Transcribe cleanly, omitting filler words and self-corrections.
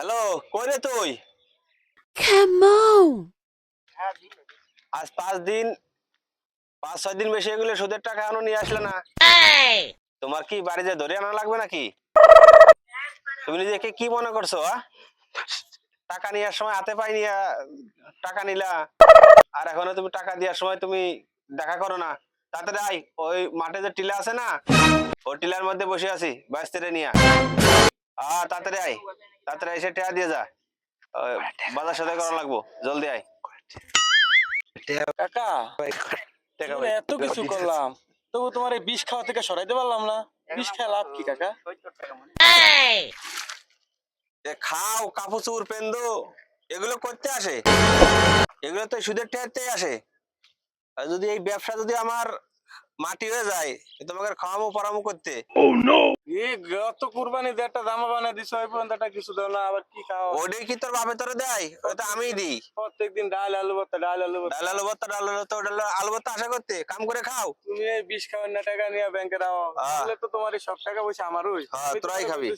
Hello, কই রে তুই? Come on! আজ 5 দিন, 5-6 দিন বেশি এগুলো সুদের টাকা এখনো নিয়ে আসলে না। তোমার কি বাড়ি যে ধরে আনা লাগবে নাকি? তুমি নিজেকে কি মনে করছো? টাকা নেওয়ার সময় হাতে পাই নিয়ে টাকা নিলা, আর এখনো তুমি টাকা দেওয়ার সময় তুমি দেখা করো না। তাড়াতাড়ি আয়, ওই মাঠে যে টিলা আছে না, ওই টিলার মধ্যে বসে আছি বাইস্তিরে নিয়ে। তাড়াতাড়ি আয়, তাড়াতাড়ি এসে টাকা দিয়ে যা। ওই বাজার সাথে করা লাগবো, জলদি আয়। কাকা, টাকা জীবনে এত কিছু করলাম, তবু তোমার এই বিষ খাওয়া থেকে সরাইতে পারলাম না। বিষ খেয়ে লাভ কি কাকা? খাও কাপড় পেন্দো, এগুলো করতে আসে, এগুলো তো সুদের টেয়ারতেই আসে। আর যদি এই ব্যবসা যদি আমার মাটি হয়ে যায়, তোমাকে আর খাওয়ামো পরামো করতে। এই গত কুরবানি যে একটা জামা বানিয়ে দিছো, ওই পর্যন্ত একটা কিছু দাও না, আবার কি খাও? ওটাই কি তোর বাপে তোরে দেয়? ওটা তো আমিই দিই। প্রত্যেকদিন ডাল আলু ভর্তা, ডাল আলু ভর্তা। ডাল আলু ভর্তা, ডাল আলু ভর্তা, ওটা হলো আলু ভর্তা আশা করতে কাম করে খাও। তুমি এই বিষ খাওয়ার না টাকা নিয়ে ব্যাংকে দাও, হ্যাঁ। তাহলে তো তোমার এই সব টাকা পয়সা আমারই। হ্যাঁ, তোরাই খাবি।